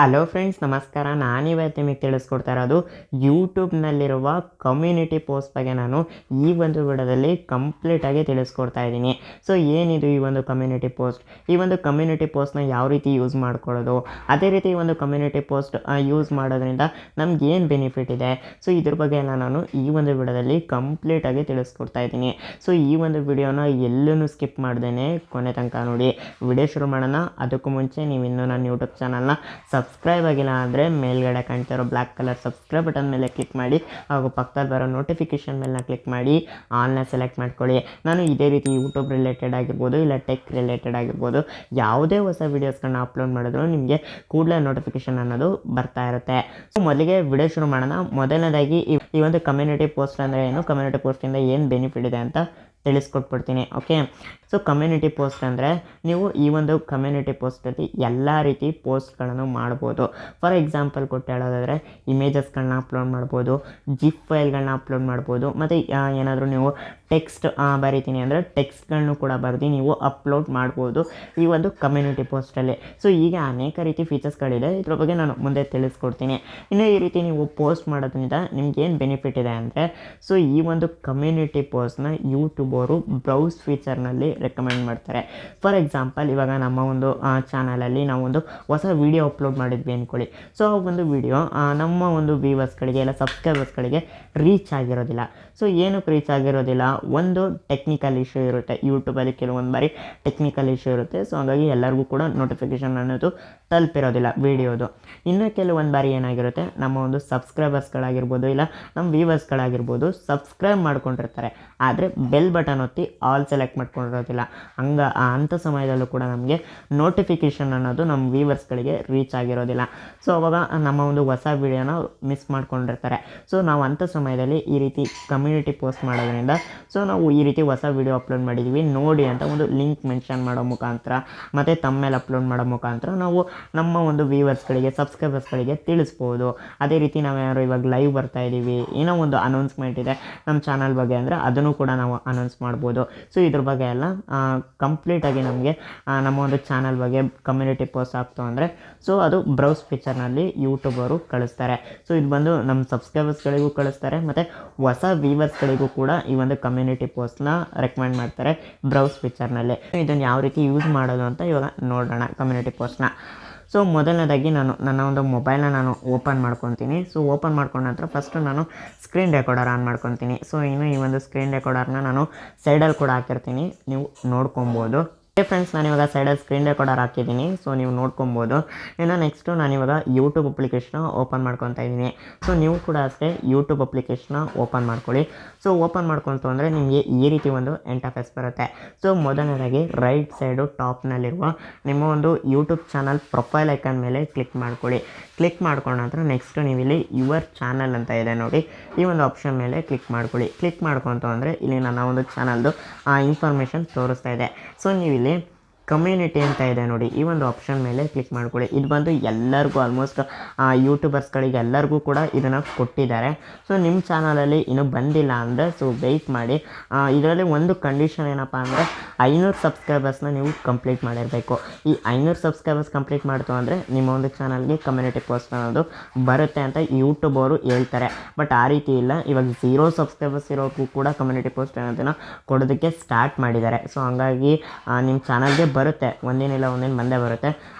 Hello friends, ನಮಸ್ಕಾರ. ನಾನಿವತ್ತು ನಿಮಗೆ ತಿಳಿಸ್ಕೊಡ್ತಾ ಇರೋದು ಯೂಟ್ಯೂಬ್ನಲ್ಲಿರುವ ಕಮ್ಯುನಿಟಿ ಪೋಸ್ಟ್ ಬಗ್ಗೆ ನಾನು ಈ ಒಂದು ವಿಡಿಯೋದಲ್ಲಿ ಕಂಪ್ಲೀಟಾಗಿ ತಿಳಿಸ್ಕೊಡ್ತಾ ಇದ್ದೀನಿ. ಸೊ ಏನಿದು ಈ ಒಂದು ಕಮ್ಯುನಿಟಿ ಪೋಸ್ಟ್, ಈ ಒಂದು ಕಮ್ಯುನಿಟಿ ಪೋಸ್ಟ್ನ ಯಾವ ರೀತಿ ಯೂಸ್ ಮಾಡ್ಕೊಳ್ಳೋದು, ಅದೇ ರೀತಿ ಈ ಒಂದು ಕಮ್ಯುನಿಟಿ ಪೋಸ್ಟ್ ಯೂಸ್ ಮಾಡೋದ್ರಿಂದ ನಮ್ಗೆ ಏನು ಬೆನಿಫಿಟ್ ಇದೆ, ಸೊ ಇದ್ರ ಬಗ್ಗೆ ಎಲ್ಲ ನಾನು ಈ ಒಂದು ವಿಡಿಯೋದಲ್ಲಿ ಕಂಪ್ಲೀಟಾಗಿ ತಿಳಿಸ್ಕೊಡ್ತಾ ಇದ್ದೀನಿ. ಸೊ ಈ ಒಂದು ವಿಡಿಯೋನ ಎಲ್ಲೂ ಸ್ಕಿಪ್ ಮಾಡ್ದೇನೆ ಕೊನೆ ತನಕ ನೋಡಿ. ವಿಡಿಯೋ ಶುರು ಮಾಡೋಣ. ಅದಕ್ಕೂ ಮುಂಚೆ ನೀವು ಇನ್ನೂ ನನ್ನ ಯೂಟ್ಯೂಬ್ ಚಾನಲ್ನ ಸಬ್ಸ್ಕ್ರೈಬ್ ಆಗಿಲ್ಲ ಅಂದರೆ ಮೇಲ್ಗಡೆ ಕಾಣ್ತಿರೋ ಬ್ಲ್ಯಾಕ್ ಕಲರ್ ಸಬ್ಸ್ಕ್ರೈಬ್ ಬಟನ್ ಮೇಲೆ ಕ್ಲಿಕ್ ಮಾಡಿ, ಹಾಗೂ ಪಕ್ಕದಲ್ಲಿ ಬರೋ ನೋಟಿಫಿಕೇಷನ್ ಮೇಲೆ ಕ್ಲಿಕ್ ಮಾಡಿ ಆಲ್ನ ಸೆಲೆಕ್ಟ್ ಮಾಡ್ಕೊಳ್ಳಿ. ನಾನು ಇದೇ ರೀತಿ ಯೂಟ್ಯೂಬ್ ರಿಲೇಟೆಡ್ ಆಗಿರ್ಬೋದು, ಇಲ್ಲ ಟೆಕ್ ರಿಲೇಟೆಡ್ ಆಗಿರ್ಬೋದು, ಯಾವುದೇ ಹೊಸ ವೀಡಿಯೋಸ್ಗಳನ್ನ ಅಪ್ಲೋಡ್ ಮಾಡಿದ್ರು ನಿಮಗೆ ಕೂಡಲೇ ನೋಟಿಫಿಕೇಷನ್ ಅನ್ನೋದು ಬರ್ತಾ ಇರುತ್ತೆ. ಸೊ ಮೊದಲಿಗೆ ವಿಡಿಯೋ ಶುರು ಮಾಡೋಣ. ಮೊದಲನೇದಾಗಿ ಈ ಒಂದು ಕಮ್ಯುನಿಟಿ ಪೋಸ್ಟ್ ಅಂದರೆ ಏನು, ಕಮ್ಯುನಿಟಿ ಪೋಸ್ಟಿಂದ ಏನು ಬೆನಿಫಿಟ್ ಇದೆ ಅಂತ ತಿಳಿಸ್ಕೊಟ್ಬಿಡ್ತೀನಿ. ಓಕೆ, ಸೊ ಕಮ್ಯುನಿಟಿ ಪೋಸ್ಟ್ ಅಂದರೆ ನೀವು ಈ ಒಂದು ಕಮ್ಯುನಿಟಿ ಪೋಸ್ಟಲ್ಲಿ ಎಲ್ಲ ರೀತಿ ಪೋಸ್ಟ್ಗಳನ್ನು ಮಾಡ್ಬೋದು. ಫಾರ್ ಎಕ್ಸಾಂಪಲ್ ಕೊಟ್ಟು ಹೇಳೋದಾದರೆ ಇಮೇಜಸ್ಗಳನ್ನ ಅಪ್ಲೋಡ್ ಮಾಡ್ಬೋದು, ಜಿಪ್ ಫೈಲ್ಗಳನ್ನ ಅಪ್ಲೋಡ್ ಮಾಡ್ಬೋದು, ಮತ್ತು ಏನಾದರೂ ನೀವು ಟೆಕ್ಸ್ಟ್ ಬರೀತೀನಿ ಅಂದರೆ ಟೆಕ್ಸ್ಟ್ಗಳನ್ನು ಕೂಡ ಬರೆದು ನೀವು ಅಪ್ಲೋಡ್ ಮಾಡ್ಬೋದು ಈ ಒಂದು ಕಮ್ಯುನಿಟಿ ಪೋಸ್ಟಲ್ಲಿ. ಸೊ ಈಗ ಅನೇಕ ರೀತಿ ಫೀಚರ್ಸ್ಗಳಿದೆ, ಇದ್ರ ಬಗ್ಗೆ ನಾನು ಮುಂದೆ ತಿಳಿಸ್ಕೊಡ್ತೀನಿ. ಇನ್ನು ಈ ರೀತಿ ನೀವು ಪೋಸ್ಟ್ ಮಾಡೋದ್ರಿಂದ ನಿಮ್ಗೇನು ಬೆನಿಫಿಟ್ ಇದೆ ಅಂದರೆ, ಸೊ ಈ ಒಂದು ಕಮ್ಯುನಿಟಿ ಪೋಸ್ಟ್ನ ಯೂಟ್ಯೂಬ್ ಅವರು ಬ್ರೌಸ್ ಫೀಚರ್ನಲ್ಲಿ ರೆಕಮೆಂಡ್ ಮಾಡ್ತಾರೆ. ಫಾರ್ ಎಕ್ಸಾಂಪಲ್ ಇವಾಗ ನಮ್ಮ ಒಂದು ಚಾನಲಲ್ಲಿ ನಾವೊಂದು ಹೊಸ ವೀಡಿಯೋ ಅಪ್ಲೋಡ್ ಮಾಡಿದ್ವಿ ಅಂದ್ಕೊಳ್ಳಿ. ಸೊ ಆ ಒಂದು ವೀಡಿಯೋ ನಮ್ಮ ಒಂದು ವ್ಯೂವರ್ಸ್ಗಳಿಗೆ ಇಲ್ಲ ಸಬ್ಸ್ಕ್ರೈಬರ್ಸ್ಗಳಿಗೆ ರೀಚ್ ಆಗಿರೋದಿಲ್ಲ. ಸೊ ಏನಕ್ಕೆ ರೀಚ್ ಆಗಿರೋದಿಲ್ಲ, ಒಂದು ಟೆಕ್ನಿಕಲ್ ಇಶ್ಯೂ ಇರುತ್ತೆ. ಯೂಟ್ಯೂಬಲ್ಲಿ ಕೆಲವೊಂದು ಬಾರಿ ಟೆಕ್ನಿಕಲ್ ಇಶ್ಯೂ ಇರುತ್ತೆ. ಸೊ ಹಾಗಾಗಿ ಎಲ್ಲರಿಗೂ ಕೂಡ ನೋಟಿಫಿಕೇಷನ್ ಅನ್ನೋದು ತಲುಪಿರೋದಿಲ್ಲ ವೀಡಿಯೋದು. ಇನ್ನು ಕೆಲವೊಂದು ಬಾರಿ ಏನಾಗಿರುತ್ತೆ, ನಮ್ಮ ಒಂದು ಸಬ್ಸ್ಕ್ರೈಬರ್ಸ್ಗಳಾಗಿರ್ಬೋದು ಇಲ್ಲ ನಮ್ಮ ವ್ಯೂವರ್ಸ್ಗಳಾಗಿರ್ಬೋದು ಸಬ್ಸ್ಕ್ರೈಬ್ ಮಾಡ್ಕೊಂಡಿರ್ತಾರೆ, ಆದರೆ ಬೆಲ್ ಬಟನ್ ಒತ್ತಿ ಆಲ್ ಸೆಲೆಕ್ಟ್ ಮಾಡ್ಕೊಂಡಿರೋದಿಲ್ಲ. ಅಂಥ ಸಮಯದಲ್ಲೂ ಕೂಡ ನಮಗೆ ನೋಟಿಫಿಕೇಷನ್ ಅನ್ನೋದು ನಮ್ಮ ವ್ಯೂವರ್ಸ್ಗಳಿಗೆ ರೀಚ್ ಆಗಿರೋದಿಲ್ಲ. ಸೊ ಅವಾಗ ನಮ್ಮ ಒಂದು ಹೊಸ ವೀಡಿಯೋನ ಮಿಸ್ ಮಾಡ್ಕೊಂಡಿರ್ತಾರೆ. ಸೊ ನಾವು ಅಂಥ ಸಮಯದಲ್ಲಿ ಈ ರೀತಿ ಕಮ್ಯುನಿಟಿ ಪೋಸ್ಟ್ ಮಾಡೋದ್ರಿಂದ, ಸೊ ನಾವು ಈ ರೀತಿ ಹೊಸ ವೀಡಿಯೋ ಅಪ್ಲೋಡ್ ಮಾಡಿದ್ದೀವಿ ನೋಡಿ ಅಂತ ಒಂದು ಲಿಂಕ್ ಮೆನ್ಷನ್ ಮಾಡೋ ಮುಖಾಂತರ ಮತ್ತು ತಮ್ಮೇಲೆ ಅಪ್ಲೋಡ್ ಮಾಡೋ ಮುಖಾಂತರ ನಾವು ನಮ್ಮ ಒಂದು ವ್ಯೂವರ್ಸ್ಗಳಿಗೆ ಸಬ್ಸ್ಕ್ರೈಬರ್ಸ್ಗಳಿಗೆ ತಿಳಿಸ್ಬೋದು. ಅದೇ ರೀತಿ ನಾವೇನಾದ್ರು ಇವಾಗ ಲೈವ್ ಬರ್ತಾ ಇದ್ದೀವಿ, ಏನೋ ಒಂದು ಅನೌನ್ಸ್ಮೆಂಟ್ ಇದೆ ನಮ್ಮ ಚಾನಲ್ ಬಗ್ಗೆ ಅಂದರೆ ಅದನ್ನು ಕೂಡ ನಾವು ಅನೌನ್ಸ್ ಮಾಡ್ಬೋದು. ಸೊ ಇದ್ರ ಬಗ್ಗೆ ಎಲ್ಲ ಕಂಪ್ಲೀಟಾಗಿ ನಮಗೆ ನಮ್ಮ ಒಂದು ಚಾನಲ್ ಬಗ್ಗೆ ಕಮ್ಯುನಿಟಿ ಪೋಸ್ಟ್ ಆಗ್ತು ಅಂದರೆ ಸೊ ಅದು ಬ್ರೌಸ್ ಫೀಚರ್ನಲ್ಲಿ ಯೂಟ್ಯೂಬ್ ಅವರು ಕಳಿಸ್ತಾರೆ. ಸೊ ಇದು ಬಂದು ನಮ್ಮ ಸಬ್ಸ್ಕ್ರೈಬರ್ಸ್ಗಳಿಗೂ ಕಳಿಸ್ತಾರೆ ಮತ್ತು ಹೊಸ ವ್ಯೂವರ್ಸ್ಗಳಿಗೂ ಕೂಡ ಈ ಒಂದು ಕಮ್ಯುನಿಟಿ ಪೋಸ್ಟ್ನ ರೆಕಮೆಂಡ್ ಮಾಡ್ತಾರೆ ಬ್ರೌಸ್ ಫೀಚರ್ನಲ್ಲಿ. ಇದನ್ನು ಯಾವ ರೀತಿ ಯೂಸ್ ಮಾಡೋದು ಅಂತ ಇವಾಗ ನೋಡೋಣ ಕಮ್ಯುನಿಟಿ ಪೋಸ್ಟ್ನ. ಸೊ ಮೊದಲನೇದಾಗಿ ನನ್ನ ಒಂದು ಮೊಬೈಲ್ನ ನಾನು ಓಪನ್ ಮಾಡ್ಕೊತೀನಿ. ಸೊ ಓಪನ್ ಮಾಡ್ಕೊಂಡ ನಂತರ ಫಸ್ಟು ನಾನು ಸ್ಕ್ರೀನ್ ರೆಕಾರ್ಡರ್ ಆನ್ ಮಾಡ್ಕೊತೀನಿ. ಸೊ ಇನ್ನು ಈ ಒಂದು ಸ್ಕ್ರೀನ್ ರೆಕಾರ್ಡರ್ನ ನಾನು ಸೈಡಲ್ಲಿ ಕೂಡ ಹಾಕಿರ್ತೀನಿ, ನೀವು ನೋಡ್ಕೊಬೋದು. ಫ್ರೆಂಡ್ಸ್, ನಾನಿವಾಗ ಸೈಡಲ್ಲಿ ಸ್ಕ್ರೀನ್ ರೆಕಾರ್ಡರ್ ಹಾಕಿದ್ದೀನಿ. ಸೊ ನೀವು ನೋಡ್ಕೊಬೋದು. ಇನ್ನು ನೆಕ್ಸ್ಟು ನಾನಿವಾಗ ಯೂಟ್ಯೂಬ್ ಅಪ್ಲಿಕೇಶನ್ನ ಓಪನ್ ಮಾಡ್ಕೊತಾ ಇದ್ದೀನಿ. ಸೊ ನೀವು ಕೂಡ ಅಷ್ಟೇ ಯೂಟ್ಯೂಬ್ ಅಪ್ಲಿಕೇಶನ್ನ ಓಪನ್ ಮಾಡ್ಕೊಳ್ಳಿ. ಸೊ ಓಪನ್ ಮಾಡ್ಕೊತು ಅಂದರೆ ನಿಮಗೆ ಈ ರೀತಿ ಒಂದು ಇಂಟರ್ಫೇಸ್ ಬರುತ್ತೆ. ಸೊ ಮೊದಲನೇದಾಗಿ ರೈಟ್ ಸೈಡು ಟಾಪ್ನಲ್ಲಿರುವ ನಿಮ್ಮ ಒಂದು ಯೂಟ್ಯೂಬ್ ಚಾನಲ್ ಪ್ರೊಫೈಲ್ ಐಕಾನ್ ಮೇಲೆ ಕ್ಲಿಕ್ ಮಾಡ್ಕೊಳ್ಳಿ. ಕ್ಲಿಕ್ ಮಾಡ್ಕೊಂಡ ನಂತರ ನೆಕ್ಸ್ಟು ನೀವು ಇಲ್ಲಿ ಯುವರ್ ಚಾನಲ್ ಅಂತ ಇದೆ ನೋಡಿ, ಈ ಒಂದು ಆಪ್ಷನ್ ಮೇಲೆ ಕ್ಲಿಕ್ ಮಾಡ್ಕೊಳ್ಳಿ. ಕ್ಲಿಕ್ ಮಾಡ್ಕೊತು ಅಂದರೆ ಇಲ್ಲಿ ನನ್ನ ಒಂದು ಚಾನಲ್ದು ಇನ್ಫಾರ್ಮೇಷನ್ ತೋರಿಸ್ತಾ ಇದೆ. ಸೊ ನೀವು ಇಲ್ಲಿ ಕಮ್ಯುನಿಟಿ ಅಂತ ಇದೆ ನೋಡಿ, ಈ ಒಂದು ಆಪ್ಷನ್ ಮೇಲೆ ಕ್ಲಿಕ್ ಮಾಡ್ಕೊಳ್ಳಿ. ಇದು ಬಂದು ಎಲ್ಲರಿಗೂ ಆಲ್ಮೋಸ್ಟ್ ಯೂಟ್ಯೂಬರ್ಸ್ಗಳಿಗೆ ಎಲ್ಲರಿಗೂ ಕೂಡ ಇದನ್ನು ಕೊಟ್ಟಿದ್ದಾರೆ. ಸೊ ನಿಮ್ಮ ಚಾನಲಲ್ಲಿ ಇನ್ನೂ ಬಂದಿಲ್ಲ ಅಂದರೆ ಸೊ ವೆಯ್ಟ್ ಮಾಡಿ. ಇದರಲ್ಲಿ ಒಂದು ಕಂಡೀಷನ್ ಏನಪ್ಪ ಅಂದರೆ 500 ಸಬ್ಸ್ಕ್ರೈಬರ್ಸ್ನ ನೀವು ಕಂಪ್ಲೀಟ್ ಮಾಡಿರಬೇಕು. ಈ 500 ಸಬ್ಸ್ಕ್ರೈಬರ್ಸ್ ಕಂಪ್ಲೀಟ್ ಮಾಡ್ತು ಅಂದರೆ ನಿಮ್ಮ ಒಂದು ಚಾನಲ್ಗೆ ಕಮ್ಯುನಿಟಿ ಪೋಸ್ಟ್ ಅನ್ನೋದು ಬರುತ್ತೆ ಅಂತ ಯೂಟ್ಯೂಬ್ ಅವರು ಹೇಳ್ತಾರೆ. ಬಟ್ ಆ ರೀತಿ ಇಲ್ಲ, ಇವಾಗ 0 ಸಬ್ಸ್ಕ್ರೈಬರ್ಸ್ ಇರೋಕ್ಕೂ ಕೂಡ ಕಮ್ಯುನಿಟಿ ಪೋಸ್ಟ್ ಅನ್ನೋದನ್ನು ಕೊಡೋದಕ್ಕೆ ಸ್ಟಾರ್ಟ್ ಮಾಡಿದ್ದಾರೆ. ಸೊ ಹಂಗಾಗಿ ನಿಮ್ಮ ಚಾನಲ್ಗೆ ಬರುತ್ತೆ, ಒಂದಿನಿಲ್ಲ ಒಂದಿನ ಬಂದೇ ಬರುತ್ತೆ.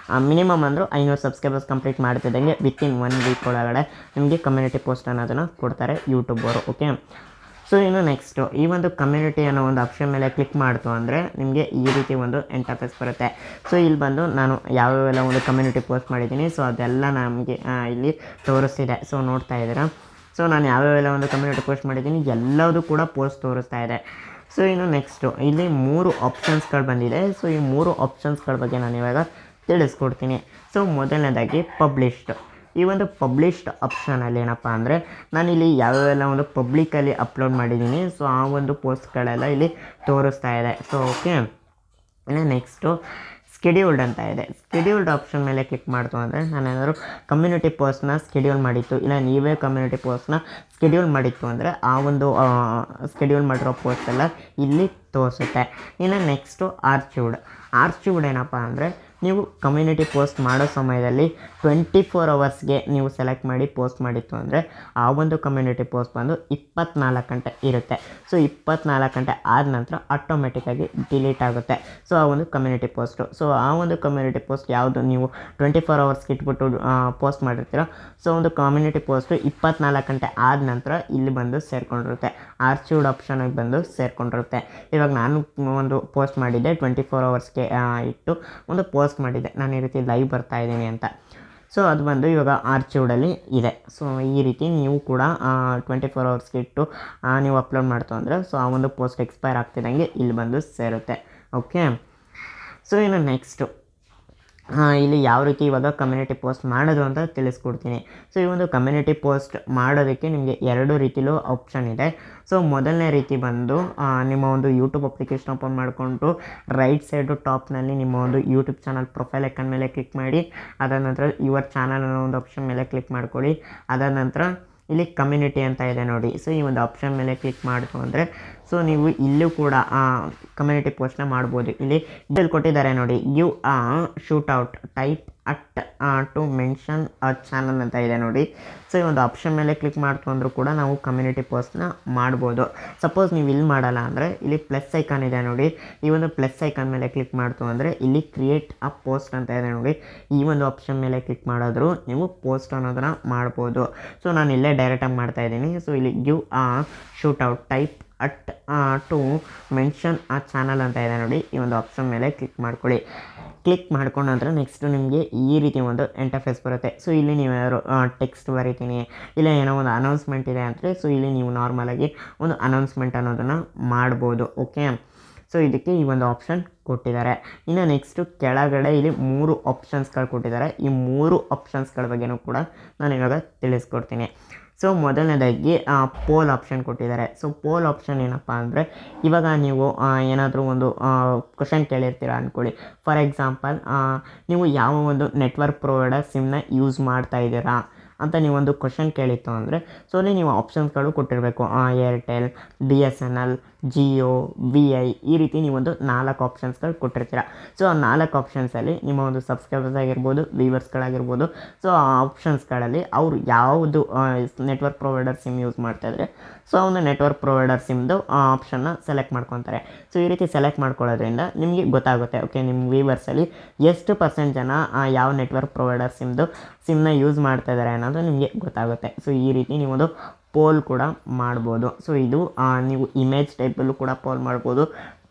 ಮಿನಿಮಮ್ ಅಂದರೂ 500 ಸಬ್ಸ್ಕ್ರೈಬರ್ಸ್ ಕಂಪ್ಲೀಟ್ ಮಾಡ್ತಿದ್ದಂಗೆ ವಿತಿನ್ 1 ವೀಕ್ ಒಳಗಡೆ ನಿಮಗೆ ಕಮ್ಯುನಿಟಿ ಪೋಸ್ಟ್ ಅನ್ನೋದನ್ನು ಕೊಡ್ತಾರೆ ಯೂಟ್ಯೂಬ್ ಅವರು. ಓಕೆ, ಸೊ ಇನ್ನು ನೆಕ್ಸ್ಟು ಈ ಒಂದು ಕಮ್ಯುನಿಟಿ ಅನ್ನೋ ಒಂದು ಆಪ್ಷನ್ ಮೇಲೆ ಕ್ಲಿಕ್ ಮಾಡ್ತು ಅಂದರೆ ನಿಮಗೆ ಈ ರೀತಿ ಒಂದು ಇಂಟರ್ಫೇಸ್ ಬರುತ್ತೆ. ಸೊ ಇಲ್ಲಿ ಬಂದು ನಾನು ಯಾವ್ಯಾವೆಲ್ಲ ಒಂದು ಕಮ್ಯುನಿಟಿ ಪೋಸ್ಟ್ ಮಾಡಿದ್ದೀನಿ, ಸೊ ಅದೆಲ್ಲ ನಮಗೆ ಇಲ್ಲಿ ತೋರಿಸ್ತಿದೆ. ಸೊ ನೋಡ್ತಾ ಇದ್ದೀರಾ, ಸೊ ನಾನು ಯಾವ್ಯಾವೆಲ್ಲ ಒಂದು ಕಮ್ಯುನಿಟಿ ಪೋಸ್ಟ್ ಮಾಡಿದ್ದೀನಿ ಎಲ್ಲದೂ ಕೂಡ ಪೋಸ್ಟ್ ತೋರಿಸ್ತಾ ಇದೆ. ಸೊ ಇನ್ನು ನೆಕ್ಸ್ಟು ಇಲ್ಲಿ 3 ಆಪ್ಷನ್ಸ್ಗಳು ಬಂದಿದೆ. ಸೊ ಈ 3 ಆಪ್ಷನ್ಸ್ಗಳ ಬಗ್ಗೆ ನಾನು ಇವಾಗ ತಿಳಿಸ್ಕೊಡ್ತೀನಿ. ಸೊ ಮೊದಲನೇದಾಗಿ ಪಬ್ಲಿಷ್ಡ್. ಈ ಒಂದು ಪಬ್ಲಿಷ್ಡ್ ಆಪ್ಷನಲ್ಲಿ ಏನಪ್ಪ ಅಂದರೆ ನಾನಿಲ್ಲಿ ಯಾವ್ಯಾವೆಲ್ಲ ಒಂದು ಪಬ್ಲಿಕಲ್ಲಿ ಅಪ್ಲೋಡ್ ಮಾಡಿದ್ದೀನಿ, ಸೊ ಆ ಒಂದು ಪೋಸ್ಟ್ಗಳೆಲ್ಲ ಇಲ್ಲಿ ತೋರಿಸ್ತಾ ಇದೆ. ಸೊ ಓಕೆ, ಇನ್ನು ನೆಕ್ಸ್ಟು ಸ್ಕೆಡ್ಯೂಲ್ಡ್ ಅಂತ ಇದೆ. ಸ್ಕೆಡ್ಯೂಲ್ಡ್ ಆಪ್ಷನ್ ಮೇಲೆ ಕ್ಲಿಕ್ ಮಾಡ್ತು ಅಂದರೆ ನಾನೇನಾದರೂ ಕಮ್ಯುನಿಟಿ ಪೋಸ್ಟ್ನ ಸ್ಕೆಡ್ಯೂಲ್ ಮಾಡಿತ್ತು, ಇಲ್ಲ ನೀವೇ ಕಮ್ಯುನಿಟಿ ಪೋಸ್ಟ್ನ ಸ್ಕೆಡ್ಯೂಲ್ ಮಾಡಿತ್ತು ಅಂದರೆ ಆ ಒಂದು ಸ್ಕೆಡ್ಯೂಲ್ ಮಾಡಿರೋ ಪೋಸ್ಟ್ ಎಲ್ಲ ಇಲ್ಲಿ ತೋರಿಸುತ್ತೆ. ಇನ್ನು ನೆಕ್ಸ್ಟು ಆರ್ಚಿವ್ಡ್ ಏನಪ್ಪ ಅಂದರೆ ನೀವು ಕಮ್ಯುನಿಟಿ ಪೋಸ್ಟ್ ಮಾಡೋ ಸಮಯದಲ್ಲಿ 24 ಅವರ್ಸ್ಗೆ ನೀವು ಸೆಲೆಕ್ಟ್ ಮಾಡಿ ಪೋಸ್ಟ್ ಮಾಡಿತ್ತು ಅಂದರೆ ಆ ಒಂದು ಕಮ್ಯುನಿಟಿ ಪೋಸ್ಟ್ ಬಂದು 24 ಗಂಟೆ ಇರುತ್ತೆ. ಸೊ 24 ಗಂಟೆ ಆದ ನಂತರ ಆಟೋಮೆಟಿಕ್ಕಾಗಿ ಡಿಲೀಟ್ ಆಗುತ್ತೆ. ಸೊ ಆ ಒಂದು ಕಮ್ಯುನಿಟಿ ಪೋಸ್ಟು. ಸೊ ಆ ಒಂದು ಕಮ್ಯುನಿಟಿ ಪೋಸ್ಟ್ ಯಾವುದು ನೀವು 24 ಅವರ್ಸ್ಗೆ ಇಟ್ಬಿಟ್ಟು ಪೋಸ್ಟ್ ಮಾಡಿರ್ತೀರೋ, ಸೊ ಒಂದು ಕಮ್ಯುನಿಟಿ ಪೋಸ್ಟು 24 ಗಂಟೆ ಆದ ನಂತರ ಇಲ್ಲಿ ಬಂದು ಸೇರಿಕೊಂಡಿರುತ್ತೆ, ಆರ್ಚಿವ್ಡ್ ಆಪ್ಷನಿಗೆ ಬಂದು ಸೇರಿಕೊಂಡಿರುತ್ತೆ. ಇವಾಗ ನಾನು ಒಂದು ಪೋಸ್ಟ್ ಮಾಡಿದ್ದೆ 24 ಅವರ್ಸ್ಗೆ ಇಟ್ಟು ಒಂದು ಪೋಸ್ಟ್ ಮಾಡಿದ್ದೆ, ನಾನು ಈ ರೀತಿ ಲೈವ್ ಬರ್ತಾ ಇದ್ದೀನಿ ಅಂತ. ಸೊ ಅದು ಬಂದು ಇವಾಗ ಆರ್ಚಿವ್ಡಲ್ಲಿ ಇದೆ. ಸೊ ಈ ರೀತಿ ನೀವು ಕೂಡ 24 ಅವರ್ಸ್ಗೆ ಇಟ್ಟು ನೀವು ಅಪ್ಲೋಡ್ ಮಾಡ್ತು ಅಂದರೆ ಸೊ ಆ ಒಂದು ಪೋಸ್ಟ್ ಎಕ್ಸ್ಪೈರ್ ಆಗ್ತಿದ್ದಂಗೆ ಇಲ್ಲಿ ಬಂದು ಸೇರುತ್ತೆ. ಓಕೆ, ಸೊ ಇನ್ನು ನೆಕ್ಸ್ಟು ಇಲ್ಲಿ ಯಾವ ರೀತಿ ಇವಾಗ ಕಮ್ಯುನಿಟಿ ಪೋಸ್ಟ್ ಮಾಡೋದು ಅಂತ ತಿಳಿಸ್ಕೊಡ್ತೀನಿ. ಸೊ ಈ ಒಂದು ಕಮ್ಯುನಿಟಿ ಪೋಸ್ಟ್ ಮಾಡೋದಕ್ಕೆ ನಿಮಗೆ 2 ರೀತಿಲೂ ಆಪ್ಷನ್ ಇದೆ. ಸೊ ಮೊದಲನೇ ರೀತಿ ಬಂದು ನಿಮ್ಮ ಒಂದು ಯೂಟ್ಯೂಬ್ ಅಪ್ಲಿಕೇಶನ್ ಓಪನ್ ಮಾಡಿಕೊಂಡು ರೈಟ್ ಸೈಡು ಟಾಪ್ನಲ್ಲಿ ನಿಮ್ಮ ಒಂದು ಯೂಟ್ಯೂಬ್ ಚಾನಲ್ ಪ್ರೊಫೈಲ್ ಐಕನ್ ಮೇಲೆ ಕ್ಲಿಕ್ ಮಾಡಿ, ಅದಾದ ನಂತರ ಯುವರ್ ಚಾನಲ್ ಅನ್ನೋ ಒಂದು ಆಪ್ಷನ್ ಮೇಲೆ ಕ್ಲಿಕ್ ಮಾಡ್ಕೊಳ್ಳಿ. ಅದಾದ ನಂತರ ಇಲ್ಲಿ ಕಮ್ಯುನಿಟಿ ಅಂತ ಇದೆ ನೋಡಿ. ಸೊ ಈ ಒಂದು ಆಪ್ಷನ್ ಮೇಲೆ ಕ್ಲಿಕ್ ಮಾಡಿತು ಅಂದರೆ ಸೊ ನೀವು ಇಲ್ಲೂ ಕೂಡ ಕಮ್ಯುನಿಟಿ ಪೋಸ್ಟ್ನ ಮಾಡ್ಬೋದು. ಇಲ್ಲಿ ಕೊಟ್ಟಿದ್ದಾರೆ ನೋಡಿ, give shoot out type at to mention a channel ಅಂತ ಇದೆ ನೋಡಿ. ಸೊ ಈ ಒಂದು ಆಪ್ಷನ್ ಮೇಲೆ ಕ್ಲಿಕ್ ಮಾಡ್ತು ಅಂದರೂ ಕೂಡ ನಾವು ಕಮ್ಯುನಿಟಿ ಪೋಸ್ಟ್ನ ಮಾಡ್ಬೋದು. ಸಪೋಸ್ ನೀವು ಇಲ್ಲಿ ಮಾಡಲ್ಲ ಅಂದರೆ ಇಲ್ಲಿ ಪ್ಲಸ್ ಐಕಾನ್ ಇದೆ ನೋಡಿ, ಈ ಒಂದು ಪ್ಲಸ್ ಐಕಾನ್ ಮೇಲೆ ಕ್ಲಿಕ್ ಮಾಡ್ತು ಅಂದರೆ ಇಲ್ಲಿ ಕ್ರಿಯೇಟ್ ಅ ಪೋಸ್ಟ್ ಅಂತ ಇದೆ ನೋಡಿ. ಈ ಒಂದು ಆಪ್ಷನ್ ಮೇಲೆ ಕ್ಲಿಕ್ ಮಾಡಿದ್ರು ನೀವು ಪೋಸ್ಟ್ ಅನ್ನೋದನ್ನು ಮಾಡ್ಬೋದು. ಸೊ ನಾನು ಇಲ್ಲೇ ಡೈರೆಕ್ಟಾಗಿ ಮಾಡ್ತಾ ಇದ್ದೀನಿ. ಸೊ ಇಲ್ಲಿ give shoot out type at to mention ಆ ಚಾನಲ್ ಅಂತ ಇದೆ ನೋಡಿ. ಈ ಒಂದು ಆಪ್ಷನ್ ಮೇಲೆ ಕ್ಲಿಕ್ ಮಾಡ್ಕೊಳ್ಳಿ. ಕ್ಲಿಕ್ ಮಾಡ್ಕೊಂಡ ನಂತರ ನೆಕ್ಸ್ಟು ನಿಮಗೆ ಈ ರೀತಿ ಒಂದು ಇಂಟರ್ಫೇಸ್ ಬರುತ್ತೆ. ಸೊ ಇಲ್ಲಿ ನೀವು ಯಾರು ಟೆಕ್ಸ್ಟ್ ಬರೀತೀನಿ, ಇಲ್ಲ ಏನೋ ಒಂದು ಅನೌನ್ಸ್ಮೆಂಟ್ ಇದೆ ಅಂದರೆ ಸೊ ಇಲ್ಲಿ ನೀವು ನಾರ್ಮಲಾಗಿ ಒಂದು ಅನೌನ್ಸ್ಮೆಂಟ್ ಅನ್ನೋದನ್ನು ಮಾಡ್ಬೋದು. ಓಕೆ, ಸೊ ಇದಕ್ಕೆ ಈ ಒಂದು ಆಪ್ಷನ್ ಕೊಟ್ಟಿದ್ದಾರೆ. ಇನ್ನು ನೆಕ್ಸ್ಟು ಕೆಳಗಡೆ ಇಲ್ಲಿ 3 ಆಪ್ಷನ್ಸ್ಗಳು ಕೊಟ್ಟಿದ್ದಾರೆ. ಈ 3 ಆಪ್ಷನ್ಸ್ಗಳ ಬಗ್ಗೆನೂ ಕೂಡ ನಾನು ಇವಾಗ ತಿಳಿಸ್ಕೊಡ್ತೀನಿ. ಸೊ ಮೊದಲನೇದಾಗಿ ಪೋಲ್ ಆಪ್ಷನ್ ಕೊಟ್ಟಿದ್ದಾರೆ. ಸೊ ಪೋಲ್ ಆಪ್ಷನ್ ಏನಪ್ಪ ಅಂದರೆ ಇವಾಗ ನೀವು ಏನಾದರೂ ಒಂದು ಕ್ವಶನ್ ಕೇಳಿರ್ತೀರ ಅಂದ್ಕೊಳ್ಳಿ. ಫಾರ್ ಎಕ್ಸಾಂಪಲ್ ನೀವು ಯಾವ ಒಂದು ನೆಟ್ವರ್ಕ್ ಪ್ರೊವೈಡರ್ ಸಿಮ್ನ ಯೂಸ್ ಮಾಡ್ತಾ ಇದ್ದೀರಾ ಅಂತ ನೀವೊಂದು ಕ್ವಶನ್ ಕೇಳಿತ್ತು ಅಂದರೆ ಸೊ ಅಲ್ಲಿ ನೀವು ಆಪ್ಷನ್ಸ್ಗಳು ಕೊಟ್ಟಿರಬೇಕು. ಏರ್ಟೆಲ್, BSNL, ಜಿಯೋ, VI ಈ ರೀತಿ ನೀವೊಂದು 4 ಆಪ್ಷನ್ಸ್ಗಳು ಕೊಟ್ಟಿರ್ತೀರ. ಸೊ ಆ 4 ಆಪ್ಷನ್ಸಲ್ಲಿ ನಿಮ್ಮ ಒಂದು ಸಬ್ಸ್ಕ್ರೈಬರ್ಸ್ ಆಗಿರ್ಬೋದು, ವ್ಯೂವರ್ಸ್ಗಳಾಗಿರ್ಬೋದು, ಸೊ ಆ ಆಪ್ಷನ್ಸ್ಗಳಲ್ಲಿ ಅವರು ಯಾವುದು ನೆಟ್ವರ್ಕ್ ಪ್ರೊವೈಡರ್ ಸಿಮ್ ಯೂಸ್ ಮಾಡ್ತಾಯಿದ್ರೆ ಸೊ ಆ ಒಂದು ನೆಟ್ವರ್ಕ್ ಪ್ರೊವೈಡರ್ ಸಿಮ್ದು ಆಪ್ಷನ್ನ ಸೆಲೆಕ್ಟ್ ಮಾಡ್ಕೊತಾರೆ. ಸೊ ಈ ರೀತಿ ಸೆಲೆಕ್ಟ್ ಮಾಡ್ಕೊಳ್ಳೋದ್ರಿಂದ ನಿಮಗೆ ಗೊತ್ತಾಗುತ್ತೆ, ಓಕೆ ನಿಮ್ಮ ವ್ಯೂವರ್ಸಲ್ಲಿ ಎಷ್ಟು % ಜನ ಯಾವ ನೆಟ್ವರ್ಕ್ ಪ್ರೊವೈಡರ್ ಸಿಮ್ನ ಯೂಸ್ ಮಾಡ್ತಾ ಇದ್ದಾರೆ ಅನ್ನೋದು ನಿಮಗೆ ಗೊತ್ತಾಗುತ್ತೆ. ಸೊ ಈ ರೀತಿ ನೀವೊಂದು ಪೋಲ್ ಕೂಡ ಮಾಡ್ಬೋದು. ಸೊ ಇದು ನೀವು ಇಮೇಜ್ ಟೈಪಲ್ಲೂ ಕೂಡ ಪೋಲ್ ಮಾಡ್ಬೋದು,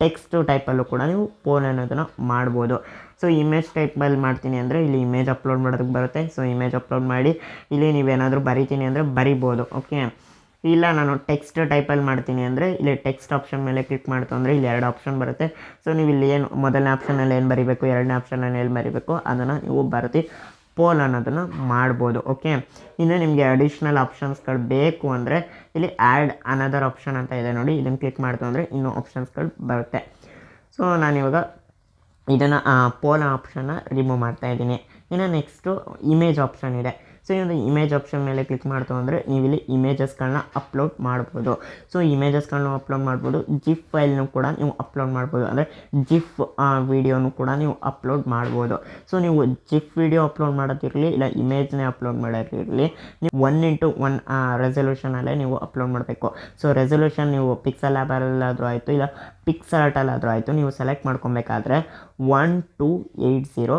ಟೆಕ್ಸ್ಟ್ ಟೈಪಲ್ಲೂ ಕೂಡ ನೀವು ಪೋಲ್ ಅನ್ನೋದನ್ನು ಮಾಡ್ಬೋದು. ಸೊ ಇಮೇಜ್ ಟೈಪಲ್ಲಿ ಮಾಡ್ತೀನಿ ಅಂದರೆ ಇಲ್ಲಿ ಇಮೇಜ್ ಅಪ್ಲೋಡ್ ಮಾಡೋದಕ್ಕೆ ಬರುತ್ತೆ. ಸೊ ಇಮೇಜ್ ಅಪ್ಲೋಡ್ ಮಾಡಿ ಇಲ್ಲಿ ನೀವೇನಾದರೂ ಬರಿತೀನಿ ಅಂದರೆ ಬರಿಬೋದು. ಓಕೆ, ಇಲ್ಲ ನಾನು ಟೆಕ್ಸ್ಟ್ ಟೈಪಲ್ಲಿ ಮಾಡ್ತೀನಿ ಅಂದರೆ ಇಲ್ಲಿ ಟೆಕ್ಸ್ಟ್ ಆಪ್ಷನ್ ಮೇಲೆ ಕ್ಲಿಕ್ ಮಾಡ್ತು ಅಂದರೆ ಇಲ್ಲಿ 2 ಆಪ್ಷನ್ ಬರುತ್ತೆ. ಸೊ ನೀವು ಇಲ್ಲಿ ಏನು ಮೊದಲನೇ ಆಪ್ಷನಲ್ಲಿ ಏನು ಬರೀಬೇಕು, ಎರಡನೇ ಆಪ್ಷನಲ್ಲಿ ಏನು ಬರೀಬೇಕು ಅದನ್ನು ನೀವು ಬರ್ತಿ ಪೋಲ್ ಅನ್ನೋದನ್ನು ಮಾಡ್ಬೋದು. ಓಕೆ, ಇನ್ನು ನಿಮಗೆ ಅಡಿಷ್ನಲ್ ಆಪ್ಷನ್ಸ್ಗಳು ಬೇಕು ಅಂದರೆ ಇಲ್ಲಿ ಆ್ಯಡ್ ಅನದರ್ ಆಪ್ಷನ್ ಅಂತ ಇದೆ ನೋಡಿ, ಇದನ್ನು ಕ್ಲಿಕ್ ಮಾಡ್ತು ಅಂದರೆ ಇನ್ನೂ ಆಪ್ಷನ್ಸ್ಗಳು ಬರುತ್ತೆ. ಸೊ ನಾನಿವಾಗ ಇದನ್ನು ಪೋಲ್ ಆಪ್ಷನ್ನ ರಿಮೂವ್ ಮಾಡ್ತಾಯಿದ್ದೀನಿ. ಇನ್ನು ನೆಕ್ಸ್ಟು ಇಮೇಜ್ ಆಪ್ಷನ್ ಇದೆ. ಸೊ ಈ ಒಂದು ಇಮೇಜ್ ಆಪ್ಷನ್ ಮೇಲೆ ಕ್ಲಿಕ್ ಮಾಡ್ತು ಅಂದರೆ ನೀವು ಇಲ್ಲಿ ಇಮೇಜಸ್ಗಳನ್ನ ಅಪ್ಲೋಡ್ ಮಾಡ್ಬೋದು. ಸೊ ಇಮೇಜಸ್ಗಳನ್ನ ಅಪ್ಲೋಡ್ ಮಾಡ್ಬೋದು, ಜಿಫ್ ಫೈಲ್ನೂ ಕೂಡ ನೀವು ಅಪ್ಲೋಡ್ ಮಾಡ್ಬೋದು, ಅಂದರೆ ಜಿಫ್ ವೀಡಿಯೋನು ಕೂಡ ನೀವು ಅಪ್ಲೋಡ್ ಮಾಡ್ಬೋದು. ಸೊ ನೀವು ಜಿಫ್ ವೀಡಿಯೋ ಅಪ್ಲೋಡ್ ಮಾಡೋದಿರಲಿ ಇಲ್ಲ ಇಮೇಜ್ನೇ ಅಪ್ಲೋಡ್ ಮಾಡೋದಿರಲಿ, ನೀವು 1:1 ರೆಸಲ್ಯೂಷನಲ್ಲೇ ನೀವು ಅಪ್ಲೋಡ್ ಮಾಡಬೇಕು. ಸೊ ರೆಸಲ್ಯೂಷನ್ ನೀವು ಪಿಕ್ಸೆಲ್ ಲ್ಯಾಬಲ್ಲಾದರೂ ಆಯಿತು ಇಲ್ಲ ಪಿಕ್ಸಾರ್ಟಲ್ಲಾದರೂ ಆಯಿತು, ನೀವು ಸೆಲೆಕ್ಟ್ ಮಾಡ್ಕೊಬೇಕಾದ್ರೆ 1280 ×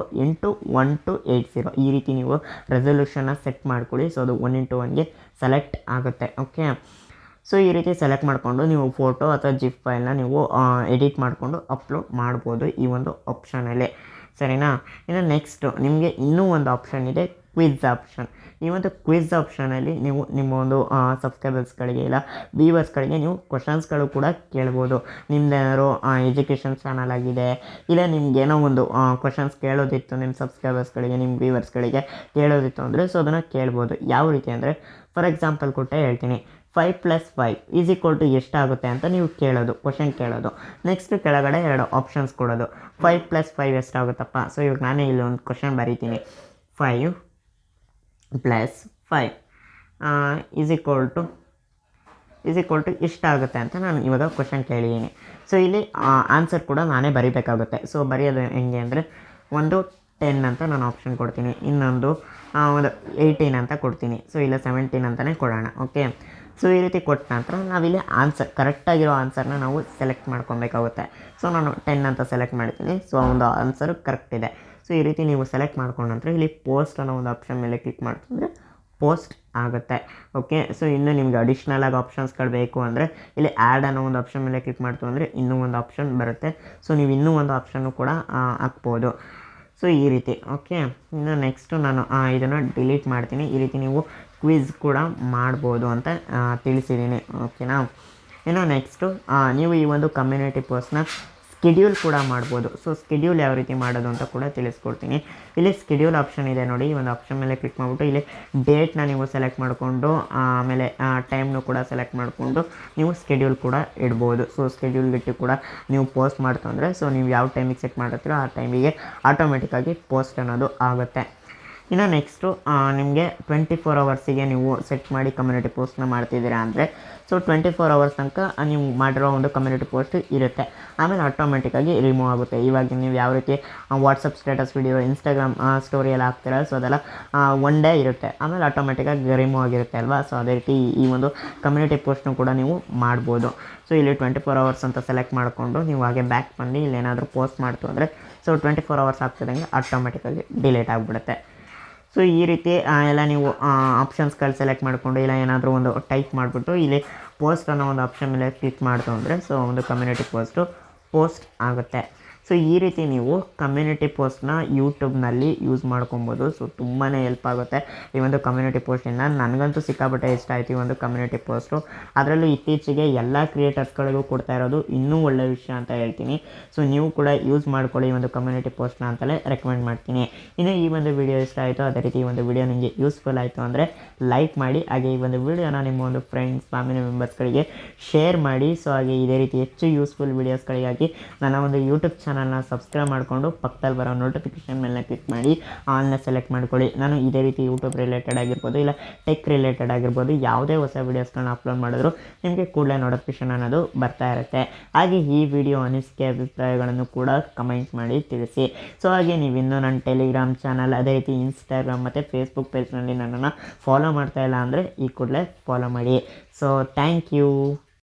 1280 ಈ ರೀತಿ ನೀವು ರೆಸಲ್ಯೂಷನ್ನ ಸೆಟ್ ಮಾಡ್ಕೊಳ್ಳಿ. ಸೊ ಅದು 1:1ಗೆ ಸೆಲೆಕ್ಟ್ ಆಗುತ್ತೆ. ಓಕೆ, ಸೊ ಈ ರೀತಿ ಸೆಲೆಕ್ಟ್ ಮಾಡಿಕೊಂಡು ನೀವು ಫೋಟೋ ಅಥವಾ ಜಿಫ್ ಫೈಲ್ನ ನೀವು ಎಡಿಟ್ ಮಾಡಿಕೊಂಡು ಅಪ್ಲೋಡ್ ಮಾಡ್ಬೋದು ಈ ಒಂದು ಆಪ್ಷನಲ್ಲಿ, ಸರಿನಾ. ಇನ್ನು ನೆಕ್ಸ್ಟು ನಿಮಗೆ ಇನ್ನೂ ಒಂದು ಆಪ್ಷನ್ ಇದೆ, ಕ್ವಿಜ್ ಆಪ್ಷನ್. ಈ ಒಂದು ಕ್ವಿಜ್ ಆಪ್ಷನಲ್ಲಿ ನೀವು ನಿಮ್ಮ ಒಂದು ಸಬ್ಸ್ಕ್ರೈಬರ್ಸ್ಗಳಿಗೆ ಇಲ್ಲ ವ್ಯೂವರ್ಸ್ಗಳಿಗೆ ನೀವು ಕ್ವಶನ್ಸ್ಗಳು ಕೂಡ ಕೇಳ್ಬೋದು. ನಿಮ್ಮದೇನಾದ್ರು ಎಜುಕೇಷನ್ ಚಾನಲ್ ಆಗಿದೆ, ಇಲ್ಲ ನಿಮ್ಗೇನೋ ಒಂದು ಕ್ವಶನ್ಸ್ ಕೇಳೋದಿತ್ತು ನಿಮ್ಮ ಸಬ್ಸ್ಕ್ರೈಬರ್ಸ್ಗಳಿಗೆ, ನಿಮ್ಮ ವ್ಯೂವರ್ಸ್ಗಳಿಗೆ ಕೇಳೋದಿತ್ತು ಅಂದರೆ ಸೊ ಅದನ್ನು ಕೇಳ್ಬೋದು. ಯಾವ ರೀತಿ ಅಂದರೆ ಫಾರ್ ಎಕ್ಸಾಂಪಲ್ ಕೊಟ್ಟೆ ಹೇಳ್ತೀನಿ, 5 + 5 = ಎಷ್ಟಾಗುತ್ತೆ ಅಂತ ನೀವು ಕೇಳೋದು, ಕ್ವಶನ್ ಕೇಳೋದು. ನೆಕ್ಸ್ಟ್ ಕೆಳಗಡೆ 2 ಆಪ್ಷನ್ಸ್ ಕೊಡೋದು, 5 + 5 ಎಷ್ಟಾಗುತ್ತಪ್ಪ. ಸೊ ಇವಾಗ ನಾನೇ ಇಲ್ಲಿ ಒಂದು ಕ್ವಶನ್ ಬರೀತೀನಿ, 5 + 5 = ಎಷ್ಟಾಗುತ್ತೆ ಅಂತ ನಾನು ಇವಾಗ ಕ್ವಶನ್ ಕೇಳಿದ್ದೀನಿ. ಸೊ ಇಲ್ಲಿ ಆನ್ಸರ್ ಕೂಡ ನಾನೇ ಬರೀಬೇಕಾಗುತ್ತೆ. ಸೊ ಬರೆಯೋದು ಹೆಂಗೆ ಅಂದರೆ ಒಂದು 10 ಅಂತ ನಾನು ಆಪ್ಷನ್ ಕೊಡ್ತೀನಿ, ಇನ್ನೊಂದು ಒಂದು 18 ಅಂತ ಕೊಡ್ತೀನಿ. ಸೊ ಇಲ್ಲ 17 ಅಂತಲೇ ಕೊಡೋಣ. ಓಕೆ, ಸೊ ಈ ರೀತಿ ಕೊಟ್ಟ ನಂತರ ನಾವಿಲ್ಲಿ ಕರೆಕ್ಟಾಗಿರೋ ಆನ್ಸರ್ನ ನಾವು ಸೆಲೆಕ್ಟ್ ಮಾಡ್ಕೊಬೇಕಾಗುತ್ತೆ. ಸೊ ನಾನು 10 ಅಂತ ಸೆಲೆಕ್ಟ್ ಮಾಡ್ತೀನಿ. ಸೊ ಒಂದು ಆನ್ಸರು ಕರೆಕ್ಟ್ ಇದೆ. ಸೊ ಈ ರೀತಿ ನೀವು ಸೆಲೆಕ್ಟ್ ಮಾಡ್ಕೊಂಡ ನಂತರ ಇಲ್ಲಿ ಪೋಸ್ಟ್ ಅನ್ನೋ ಒಂದು ಆಪ್ಷನ್ ಮೇಲೆ ಕ್ಲಿಕ್ ಮಾಡ್ತಂದರೆ ಪೋಸ್ಟ್ ಆಗುತ್ತೆ. ಓಕೆ, ಸೊ ಇನ್ನು ನಿಮ್ಗೆ ಅಡಿಷ್ನಲ್ ಆಗಿ ಆಪ್ಷನ್ಸ್ಗಳು ಬೇಕು ಅಂದರೆ ಇಲ್ಲಿ ಆ್ಯಡ್ ಅನ್ನೋ ಒಂದು ಆಪ್ಷನ್ ಮೇಲೆ ಕ್ಲಿಕ್ ಮಾಡ್ತು ಅಂದರೆ ಇನ್ನೂ ಒಂದು ಆಪ್ಷನ್ ಬರುತ್ತೆ. ಸೊ ನೀವು ಇನ್ನೂ ಒಂದು ಆಪ್ಷನ್ನು ಕೂಡ ಹಾಕ್ಬೋದು. ಸೊ ಈ ರೀತಿ. ಓಕೆ, ಇನ್ನು ನೆಕ್ಸ್ಟು ನಾನು ಇದನ್ನು ಡಿಲೀಟ್ ಮಾಡ್ತೀನಿ. ಈ ರೀತಿ ನೀವು ಕ್ವಿಝ್ ಕೂಡ ಮಾಡ್ಬೋದು ಅಂತ ತಿಳಿಸಿದ್ದೀನಿ. ಓಕೆನಾ. ಇನ್ನು ನೆಕ್ಸ್ಟು ನೀವು ಈ ಒಂದು ಕಮ್ಯುನಿಟಿ ಪೋಸ್ಟ್ನ ಸ್ಕೆಡ್ಯೂಲ್ ಕೂಡ ಮಾಡ್ಬೋದು. ಸೊ ಸ್ಕೆಡ್ಯೂಲ್ ಯಾವ ರೀತಿ ಮಾಡೋದು ಅಂತ ಕೂಡ ತಿಳಿಸ್ಕೊಡ್ತೀನಿ. ಇಲ್ಲಿ ಸ್ಕೆಡ್ಯೂಲ್ ಆಪ್ಷನ್ ಇದೆ ನೋಡಿ, ಈ ಒಂದು ಆಪ್ಷನ್ ಮೇಲೆ ಕ್ಲಿಕ್ ಮಾಡಿಬಿಟ್ಟು ಇಲ್ಲಿ ಡೇಟ್ನ ನೀವು ಸೆಲೆಕ್ಟ್ ಮಾಡಿಕೊಂಡು ಆಮೇಲೆ ಟೈಮ್ನು ಕೂಡ ಸೆಲೆಕ್ಟ್ ಮಾಡಿಕೊಂಡು ನೀವು ಸ್ಕೆಡ್ಯೂಲ್ ಕೂಡ ಇಡ್ಬೋದು. ಸೊ ಸ್ಕೆಡ್ಯೂಲ್ಗಿಟ್ಟು ಕೂಡ ನೀವು ಪೋಸ್ಟ್ ಮಾಡ್ತಂದರೆ ಸೊ ನೀವು ಯಾವ ಟೈಮಿಗೆ ಸೆಟ್ ಮಾಡಿರ್ತೀರೋ ಆ ಟೈಮಿಗೆ ಆಟೋಮೆಟಿಕ್ಕಾಗಿ ಪೋಸ್ಟ್ ಅನ್ನೋದು ಆಗುತ್ತೆ. ಇನ್ನು ನೆಕ್ಸ್ಟು ನಿಮಗೆ 24 ಅವರ್ಸಿಗೆ ನೀವು ಸೆಟ್ ಮಾಡಿ ಕಮ್ಯುನಿಟಿ ಪೋಸ್ಟ್ನ ಮಾಡ್ತಿದ್ದೀರಾ ಅಂದರೆ ಸೊ 24 ಅವರ್ಸ್ ತನಕ ನೀವು ಮಾಡಿರೋ ಒಂದು ಕಮ್ಯುನಿಟಿ ಪೋಸ್ಟ್ ಇರುತ್ತೆ. ಆಮೇಲೆ ಆಟೋಮೆಟಿಕ್ಕಾಗಿ ರಿಮೂವ್ ಆಗುತ್ತೆ. ಇವಾಗ ನೀವು ಯಾವ ರೀತಿ WhatsApp status video, Instagram story ಎಲ್ಲ ಹಾಕ್ತೀರಾ, ಸೊ ಅದೆಲ್ಲ ಒನ್ ಡೇ ಇರುತ್ತೆ, ಆಮೇಲೆ ಆಟೋಮೆಟಿಕ್ಕಾಗಿ ರಿಮೂವ್ ಆಗಿರುತ್ತೆ ಅಲ್ವಾ. ಸೊ ಅದೇ ರೀತಿ ಈ ಒಂದು ಕಮ್ಯುನಿಟಿ ಪೋಸ್ಟ್ನು ಕೂಡ ನೀವು ಮಾಡ್ಬೋದು. ಸೊ ಇಲ್ಲಿ 24 ಅವರ್ಸ್ ಅಂತ ಸೆಲೆಕ್ಟ್ ಮಾಡಿಕೊಂಡು ನೀವು ಹಾಗೆ ಬ್ಯಾಕ್ ಬಂದು ಇಲ್ಲಿ ಏನಾದರೂ ಪೋಸ್ಟ್ ಮಾಡ್ತು ಅಂದರೆ ಸೊ 24 ಅವರ್ಸ್ ಆಗ್ತಿದ್ದಂಗೆ ಆಟೋಮೆಟಿಕ್ಕಾಗಿ ಡಿಲೀಟ್ ಆಗಿಬಿಡುತ್ತೆ. ಸೊ ಈ ರೀತಿ ಎಲ್ಲ ನೀವು ಆಪ್ಷನ್ಸ್ಗಳು ಸೆಲೆಕ್ಟ್ ಮಾಡಿಕೊಂಡು ಇಲ್ಲ ಏನಾದರೂ ಒಂದು ಟೈಪ್ ಮಾಡಿಬಿಟ್ಟು ಇಲ್ಲಿ ಪೋಸ್ಟ್ ಅನ್ನೋ ಒಂದು ಆಪ್ಷನ್ ಮೇಲೆ ಕ್ಲಿಕ್ ಮಾಡ್ತು ಅಂದರೆ ಸೊ ಒಂದು ಕಮ್ಯುನಿಟಿ ಪೋಸ್ಟ್ ಆಗುತ್ತೆ. ಸೊ ಈ ರೀತಿ ನೀವು ಕಮ್ಯುನಿಟಿ ಪೋಸ್ಟ್ನ ಯೂಟ್ಯೂಬ್ನಲ್ಲಿ ಯೂಸ್ ಮಾಡ್ಕೊಬೋದು. ಸೊ ತುಂಬಾ ಹೆಲ್ಪ್ ಆಗುತ್ತೆ ಈ ಒಂದು ಕಮ್ಯುನಿಟಿ ಪೋಸ್ಟಿಂದ. ನನಗಂತೂ ಸಿಕ್ಕಾಪಟ್ಟೆ ಇಷ್ಟ ಆಯಿತು ಈ ಒಂದು ಕಮ್ಯುನಿಟಿ ಪೋಸ್ಟು. ಅದರಲ್ಲೂ ಇತ್ತೀಚೆಗೆ ಎಲ್ಲ ಕ್ರಿಯೇಟರ್ಸ್ಗಳಿಗೂ ಕೊಡ್ತಾ ಇರೋದು ಇನ್ನೂ ಒಳ್ಳೆಯ ವಿಷಯ ಅಂತ ಹೇಳ್ತೀನಿ. ಸೊ ನೀವು ಕೂಡ ಯೂಸ್ ಮಾಡ್ಕೊಳ್ಳಿ ಈ ಒಂದು ಕಮ್ಯುನಿಟಿ ಪೋಸ್ಟ್ನ ಅಂತಲೇ ರೆಕಮೆಂಡ್ ಮಾಡ್ತೀನಿ. ಇನ್ನು ಈ ಒಂದು ವಿಡಿಯೋ ಇಷ್ಟ ಆಯಿತು, ಅದೇ ರೀತಿ ಈ ಒಂದು ವಿಡಿಯೋ ನಿಮಗೆ ಯೂಸ್ಫುಲ್ ಆಯಿತು ಅಂದರೆ ಲೈಕ್ ಮಾಡಿ, ಹಾಗೆ ಈ ಒಂದು ವಿಡಿಯೋನ ನಿಮ್ಮ ಒಂದು ಫ್ರೆಂಡ್ಸ್, ಫ್ಯಾಮಿಲಿ ಮೆಂಬರ್ಸ್ಗಳಿಗೆ ಶೇರ್ ಮಾಡಿ. ಸೊ ಹಾಗೆ ಇದೇ ರೀತಿ ಹೆಚ್ಚು ಯೂಸ್ಫುಲ್ ವೀಡಿಯೋಸ್ಗಳಿಗಾಗಿ ನನ್ನ ಒಂದು ಯೂಟ್ಯೂಬ್ ಚಾನಲ್ನ ಸಬ್ಸ್ಕ್ರೈಬ್ ಮಾಡಿಕೊಂಡು ಪಕ್ಕದಲ್ಲಿ ಬರೋ ನೋಟಿಫಿಕೇಷನ್ ಮೇಲೆ ಕ್ಲಿಕ್ ಮಾಡಿ ಆಲ್ನ ಸೆಲೆಕ್ಟ್ ಮಾಡ್ಕೊಳ್ಳಿ. ನಾನು ಇದೇ ರೀತಿ ಯೂಟ್ಯೂಬ್ ರಿಲೇಟೆಡ್ ಆಗಿರ್ಬೋದು ಇಲ್ಲ ಟೆಕ್ ರಿಲೇಟೆಡ್ ಆಗಿರ್ಬೋದು ಯಾವುದೇ ಹೊಸ ವೀಡಿಯೋಸ್ಗಳನ್ನ ಅಪ್ಲೋಡ್ ಮಾಡಿದ್ರು ನಿಮಗೆ ಕೂಡಲೇ ನೋಟಿಫಿಕೇಷನ್ ಅನ್ನೋದು ಬರ್ತಾ ಇರುತ್ತೆ. ಹಾಗೆ ಈ ವಿಡಿಯೋ ಅನಿಸಿಕೆ ಅಭಿಪ್ರಾಯಗಳನ್ನು ಕೂಡ ಕಮೆಂಟ್ ಮಾಡಿ ತಿಳಿಸಿ. ಸೊ ಹಾಗೆ ನೀವಿನ್ನೂ ನನ್ನ ಟೆಲಿಗ್ರಾಮ್ ಚಾನಲ್, ಅದೇ ರೀತಿ ಇನ್ಸ್ಟಾಗ್ರಾಮ್ ಮತ್ತು ಫೇಸ್ಬುಕ್ ಪೇಜ್ನಲ್ಲಿ ನನ್ನನ್ನು ಫಾಲೋ ಮಾಡ್ತಾ ಇಲ್ಲ ಅಂದರೆ ಈ ಕೂಡಲೇ ಫಾಲೋ ಮಾಡಿ. So thank you.